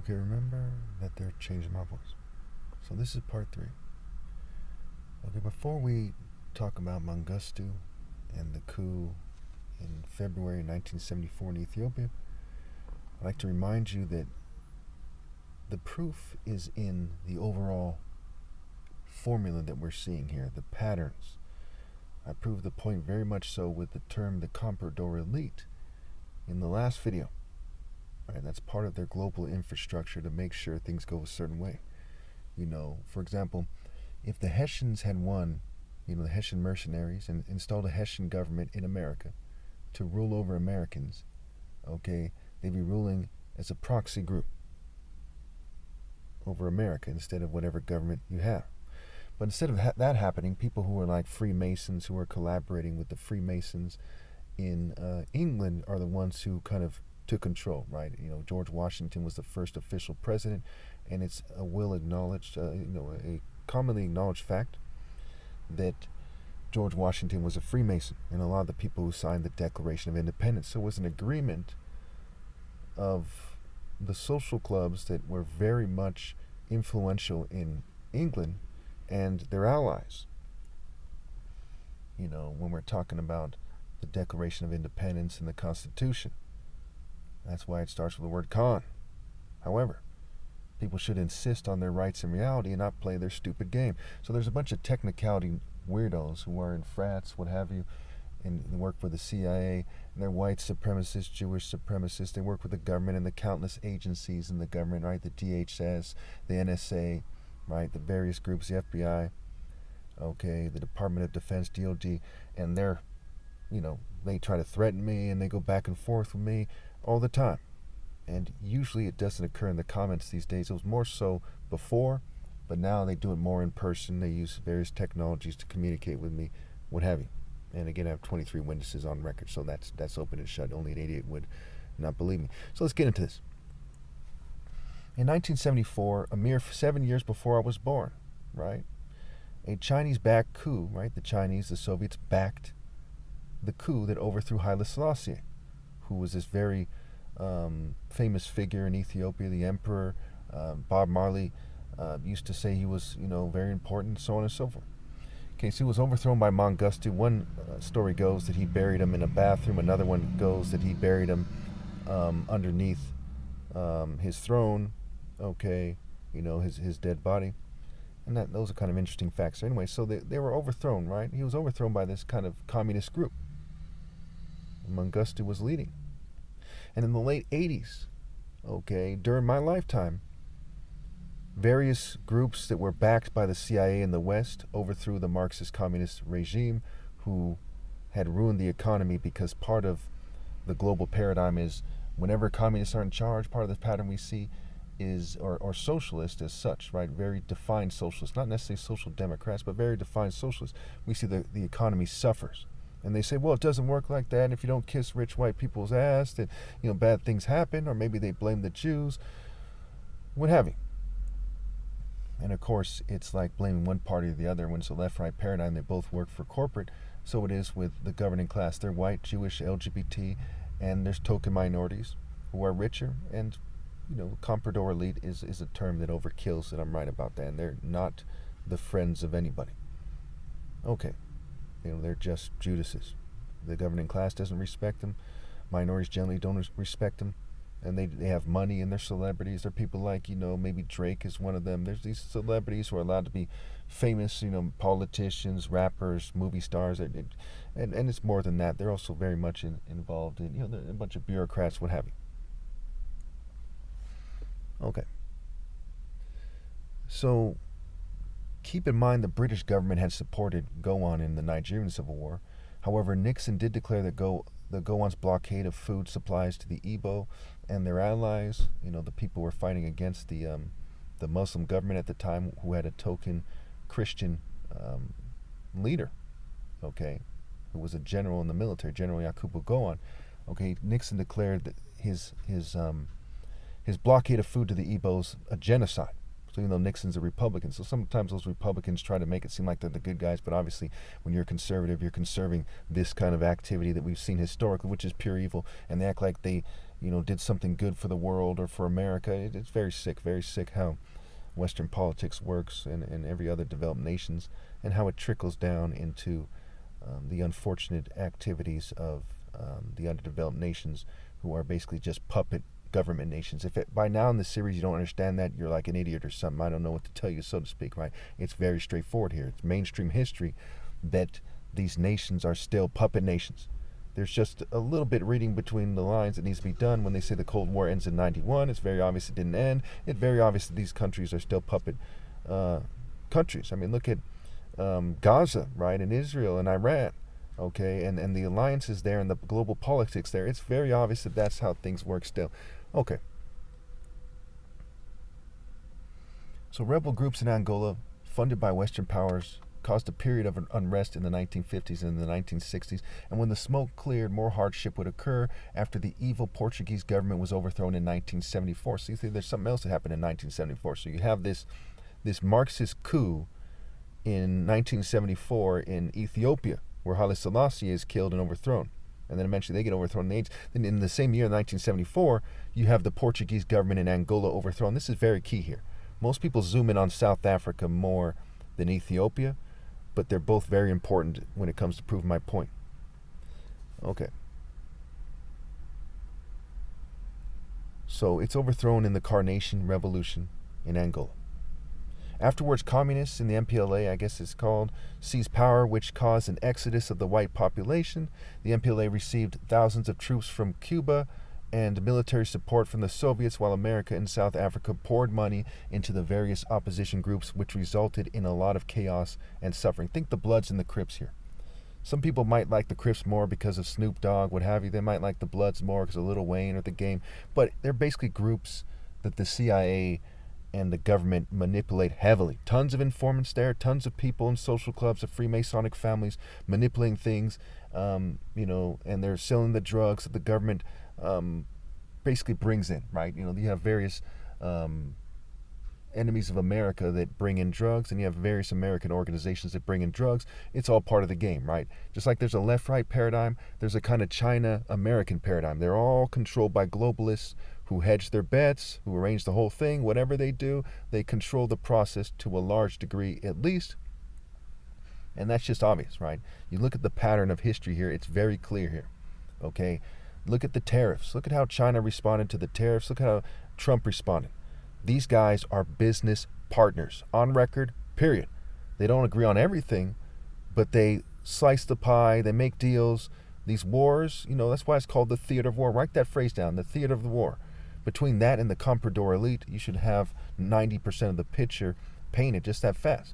Okay, remember that they're changing my voice. So this is part 3. Okay, before we talk about Mengistu and the coup in February 1974 in Ethiopia, I'd like to remind you that the proof is in the overall formula that we're seeing here, the patterns. I proved the point very much so with the term the comprador elite in the last video. Right, that's part of their global infrastructure to make sure things go a certain way. For example, if the Hessians had won, the Hessian mercenaries, and installed a Hessian government in America to rule over Americans, okay, they'd be ruling as a proxy group over America instead of whatever government you have. But instead of that happening, people who are like Freemasons, who are collaborating with the Freemasons in England, are the ones who kind of took control, right? George Washington was the first official president, and it's a a commonly acknowledged fact that George Washington was a Freemason, and a lot of the people who signed the Declaration of Independence. So it was an agreement of the social clubs that were very much influential in England and their allies. When we're talking about the Declaration of Independence and the Constitution, that's why it starts with the word con. However, people should insist on their rights in reality and not play their stupid game. So there's a bunch of technicality weirdos who are in frats, what have you, and they work for the CIA, and they're white supremacists, Jewish supremacists. They work with the government and the countless agencies in the government, right? The DHS, the NSA, right? The various groups, the FBI, okay, the Department of Defense, DOD, and they try to threaten me, and they go back and forth with me all the time. And usually it doesn't occur in the comments these days. It was more so before, but now they do it more in person. They use various technologies to communicate with me, what have you. And again, I have 23 witnesses on record, so that's open and shut. Only an idiot would not believe me. So let's get into this. In 1974, a mere 7 years before I was born, right, a Chinese-backed coup, right, the Soviets backed the coup that overthrew Haile Selassie, who was this very famous figure in Ethiopia, the emperor. Bob Marley used to say he was, very important, so on and so forth. Okay, so he was overthrown by Mengistu. One story goes that he buried him in a bathroom. Another one goes that he buried him underneath his throne. Okay, his dead body. And those are kind of interesting facts. So anyway, so they were overthrown, right? He was overthrown by this kind of communist group. Mengistu was leading. And in the late 80s, okay, during my lifetime, various groups that were backed by the CIA in the West overthrew the Marxist communist regime, who had ruined the economy, because part of the global paradigm is whenever communists are in charge, part of the pattern we see is, or socialist as such, right? Very defined socialists, not necessarily social democrats, but very defined socialists. We see the economy suffers. And they say, well, it doesn't work like that. And if you don't kiss rich white people's ass, then, bad things happen. Or maybe they blame the Jews, what have you. And of course, it's like blaming one party or the other. When it's a left-right paradigm, they both work for corporate. So it is with the governing class. They're white, Jewish, LGBT, and there's token minorities who are richer. And, comprador elite is a term that overkills it. I'm right about that. And they're not the friends of anybody. Okay. They're just Judases. The governing class doesn't respect them. Minorities generally don't respect them. And they have money, and they're celebrities. They're people like, maybe Drake is one of them. There's these celebrities who are allowed to be famous, politicians, rappers, movie stars. And it's more than that. They're also very much involved in, a bunch of bureaucrats, what have you. Okay. So keep in mind the British government had supported Gowon in the Nigerian Civil War. However, Nixon did declare that the Gowon's blockade of food supplies to the Igbo and their allies, the people who were fighting against the Muslim government at the time, who had a token Christian leader, okay, who was a general in the military, General Yakubu Gowon. Okay, Nixon declared that his blockade of food to the Igbos a genocide. So even though Nixon's a Republican, so sometimes those Republicans try to make it seem like they're the good guys, but obviously when you're a conservative, you're conserving this kind of activity that we've seen historically, which is pure evil, and they act like they, did something good for the world or for America. It's very sick how Western politics works and every other developed nations, and how it trickles down into the unfortunate activities of the underdeveloped nations, who are basically just puppet government nations. If by now in the series you don't understand that, you're like an idiot or something. I don't know what to tell you, so to speak, right? It's very straightforward here. It's mainstream history that these nations are still puppet nations. There's just a little bit reading between the lines that needs to be done. When they say the Cold War ends in 91, it's very obvious it didn't end. It's very obvious that these countries are still puppet countries. I mean, look at Gaza, right, and Israel and Iran, okay, and the alliances there and the global politics there. It's very obvious that that's how things work still. Okay. So rebel groups in Angola, funded by Western powers, caused a period of unrest in the 1950s and the 1960s, and when the smoke cleared, more hardship would occur after the evil Portuguese government was overthrown in 1974. So you see, there's something else that happened in 1974. So you have this Marxist coup in 1974 in Ethiopia, where Haile Selassie is killed and overthrown. And then eventually they get overthrown in the 80s. Then in the same year, 1974, you have the Portuguese government in Angola overthrown. This is very key here. Most people zoom in on South Africa more than Ethiopia, but they're both very important when it comes to proving my point. Okay. So it's overthrown in the Carnation Revolution in Angola. Afterwards, communists in the MPLA, I guess it's called, seized power, which caused an exodus of the white population. The MPLA received thousands of troops from Cuba and military support from the Soviets, while America and South Africa poured money into the various opposition groups, which resulted in a lot of chaos and suffering. Think the Bloods and the Crips here. Some people might like the Crips more because of Snoop Dogg, what have you. They might like the Bloods more because of Lil Wayne or The Game. But they're basically groups that the CIA and the government manipulate heavily. Tons of informants there, tons of people in social clubs of Freemasonic families manipulating things, and they're selling the drugs that the government basically brings in, right? You have various enemies of America that bring in drugs, and you have various American organizations that bring in drugs. It's all part of the game, right? Just like there's a left-right paradigm, there's a kind of China-American paradigm. They're all controlled by globalists who hedge their bets, who arrange the whole thing. Whatever they do, they control the process to a large degree at least. And that's just obvious, right? You look at the pattern of history here, it's very clear here, okay? Look at the tariffs. Look at how China responded to the tariffs. Look at how Trump responded. These guys are business partners, on record, period. They don't agree on everything, but they slice the pie, they make deals. These wars, that's why it's called the theater of war. Write that phrase down, the theater of the war. Between that and the comprador elite, you should have 90% of the picture painted just that fast.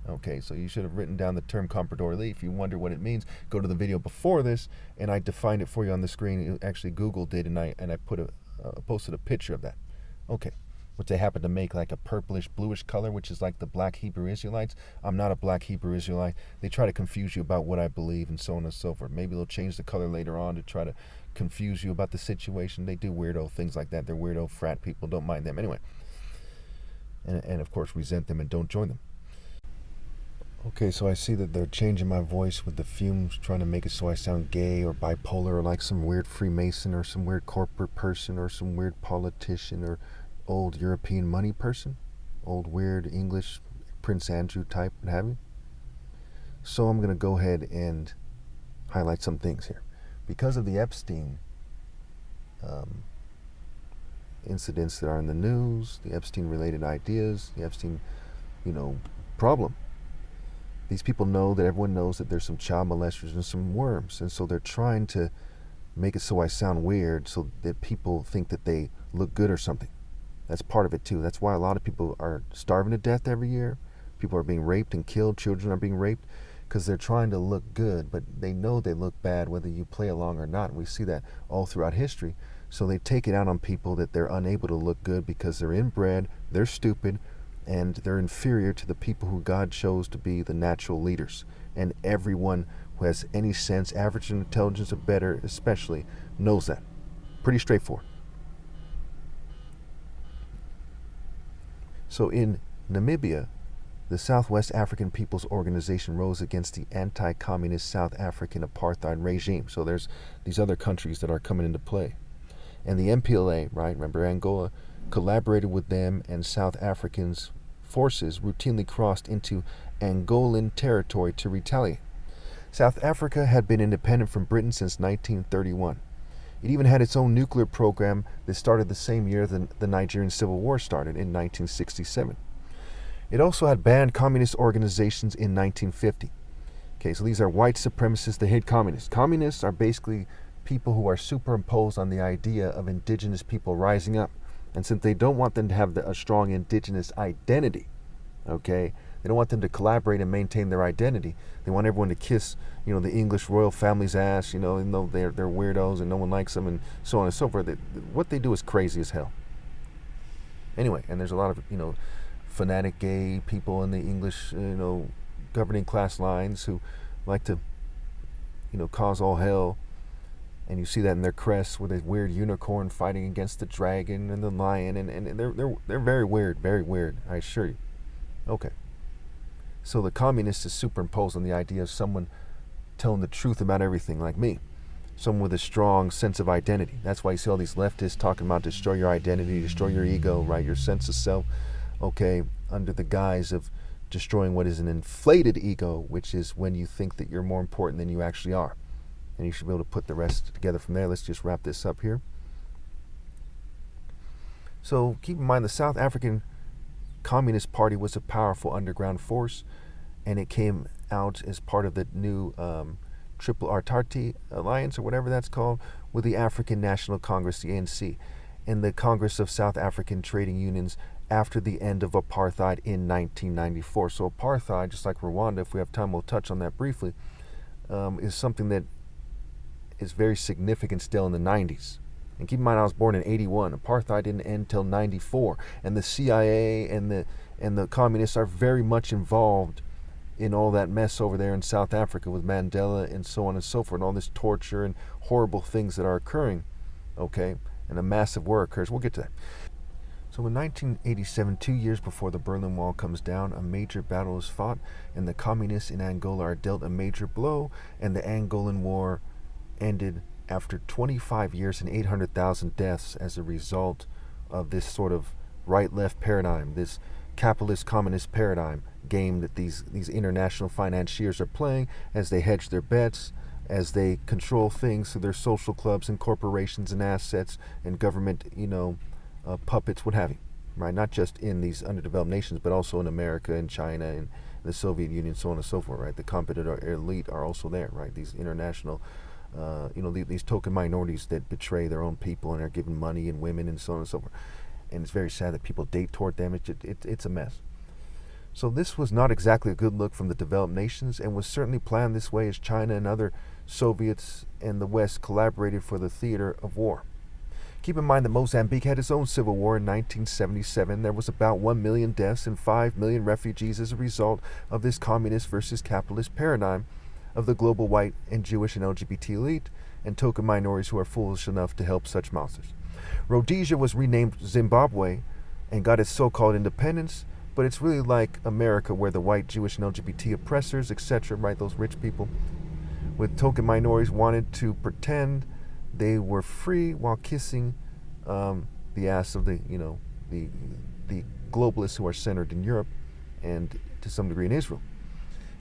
Okay, so you should have written down the term comprador elite. If you wonder what it means, go to the video before this, and I defined it for you on the screen. Actually, Google did, and I posted a picture of that. Okay, which they happen to make like a purplish, bluish color, which is like the black Hebrew Israelites. I'm not a black Hebrew Israelite. They try to confuse you about what I believe and so on and so forth. Maybe they'll change the color later on to try to confuse you about the situation. They do weirdo things like that. They're weirdo frat people. Don't mind them. Anyway, and of course resent them and don't join them. Okay, so I see that they're changing my voice with the fumes, trying to make it so I sound gay or bipolar or like some weird Freemason or some weird corporate person or some weird politician or old European money person, old weird English Prince Andrew type, what have you. So I'm going to go ahead and highlight some things here. Because of the Epstein incidents that are in the news, the Epstein-related ideas, the Epstein, problem, these people know that everyone knows that there's some child molesters and some worms, and so they're trying to make it so I sound weird so that people think that they look good or something. That's part of it too. That's why a lot of people are starving to death every year. People are being raped and killed. Children are being raped because they're trying to look good, but they know they look bad whether you play along or not. We see that all throughout history. So they take it out on people that they're unable to look good because they're inbred, they're stupid, and they're inferior to the people who God chose to be the natural leaders. And everyone who has any sense, average intelligence or better especially, knows that. Pretty straightforward. So in Namibia, the Southwest African People's Organization rose against the anti-communist South African apartheid regime. So there's these other countries that are coming into play. And the MPLA, right, remember Angola, collaborated with them, and South Africans' forces routinely crossed into Angolan territory to retaliate. South Africa had been independent from Britain since 1931. It even had its own nuclear program that started the same year the Nigerian Civil War started in 1967. It also had banned communist organizations in 1950. Okay, so these are white supremacists that hate communists. Communists are basically people who are superimposed on the idea of indigenous people rising up. And since they don't want them to have a strong indigenous identity, okay, they don't want them to collaborate and maintain their identity. They want everyone to kiss, the English royal family's ass, even though they're weirdos and no one likes them and so on and so forth. What they do is crazy as hell. Anyway, and there's a lot of, fanatic gay people in the English, governing class lines who like to, cause all hell. And you see that in their crests with a weird unicorn fighting against the dragon and the lion, and they're very weird, I assure you. Okay. So the communist is superimposed on the idea of someone telling the truth about everything, like me. Someone with a strong sense of identity. That's why you see all these leftists talking about destroy your identity, destroy your ego, right? Your sense of self, okay, under the guise of destroying what is an inflated ego, which is when you think that you're more important than you actually are. And you should be able to put the rest together from there. Let's just wrap this up here. So keep in mind the South African Communist Party was a powerful underground force, and it came out as part of the new Triple Artarte Alliance, or whatever that's called, with the African National Congress, the ANC, and the Congress of South African Trading Unions after the end of apartheid in 1994. So apartheid, just like Rwanda, if we have time we'll touch on that briefly, is something that is very significant still in the 90s. And keep in mind, I was born in 81. Apartheid didn't end till 94. And the CIA and the communists are very much involved in all that mess over there in South Africa with Mandela and so on and so forth, and all this torture and horrible things that are occurring, okay? And a massive war occurs. We'll get to that. So in 1987, 2 years before the Berlin Wall comes down, a major battle is fought, and the communists in Angola are dealt a major blow, and the Angolan War ended after 25 years and 800,000 deaths as a result of this sort of right-left paradigm, this capitalist communist paradigm game that these international financiers are playing as they hedge their bets, as they control things through their social clubs and corporations and assets and government, puppets, what have you, right? Not just in these underdeveloped nations, but also in America and China and the Soviet Union, so on and so forth, right? The competitor elite are also there, right? These international these token minorities that betray their own people and are given money and women and so on and so forth. And it's very sad that people date toward them. It's a mess. So this was not exactly a good look from the developed nations, and was certainly planned this way as China and other Soviets and the West collaborated for the theater of war. Keep in mind that Mozambique had its own civil war in 1977. There was about 1 million deaths and 5 million refugees as a result of this communist versus capitalist paradigm of the global white and Jewish and LGBT elite and token minorities who are foolish enough to help such monsters. Rhodesia was renamed Zimbabwe and got its so-called independence, but it's really like America, where the white, Jewish, and LGBT oppressors, etc., right, those rich people with token minorities wanted to pretend they were free while kissing the ass of the globalists who are centered in Europe and to some degree in Israel.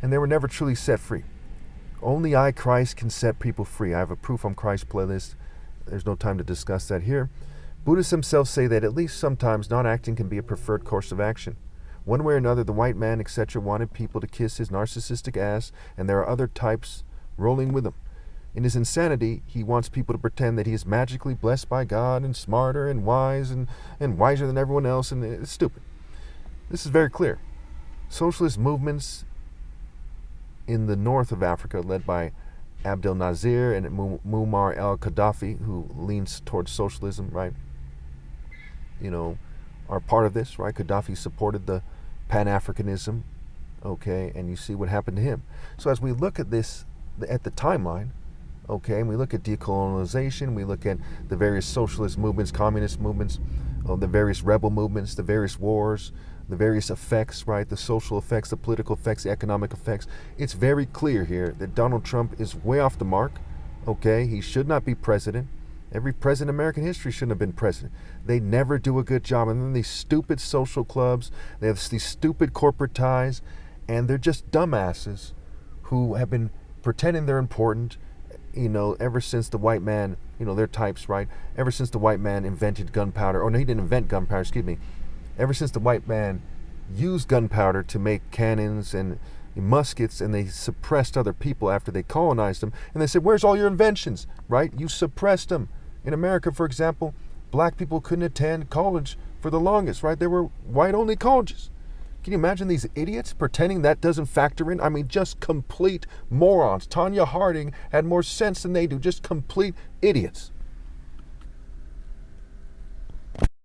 And they were never truly set free. Only I, Christ, can set people free. I have a Proof on Christ playlist. There's no time to discuss that here. Buddhists themselves say that at least sometimes not acting can be a preferred course of action. One way or another, the white man, etc., wanted people to kiss his narcissistic ass, and there are other types rolling with him. In his insanity, he wants people to pretend that he is magically blessed by God and smarter and wise and wiser than everyone else, and it's stupid. This is very clear. Socialist movements in the north of Africa, led by Abdel Nasser and Muammar al-Gaddafi, who leans towards socialism, right, are part of this, right? Gaddafi supported the Pan-Africanism, okay, and you see what happened to him. So as we look at this, at the timeline, okay, and we look at decolonization, we look at the various socialist movements, communist movements, the various rebel movements, the various wars, the various effects, right, the social effects, the political effects, the economic effects, it's very clear here that Donald Trump is way off the mark, okay? He should not be president, Every president in American history shouldn't have been president. They never do a good job. And then these stupid social clubs, they have these stupid corporate ties, and they're just dumbasses who have been pretending they're important, ever since the white man, they're types, right? Ever since the white man invented gunpowder, or no, he didn't invent gunpowder, excuse me. Ever since the white man used gunpowder to make cannons and muskets, and they suppressed other people after they colonized them, and they said, where's all your inventions, right? You suppressed them. In America, for example, black people couldn't attend college for the longest, right? There were white-only colleges. Can you imagine these idiots pretending that doesn't factor in? I mean, just complete morons. Tanya Harding had more sense than they do. Just complete idiots.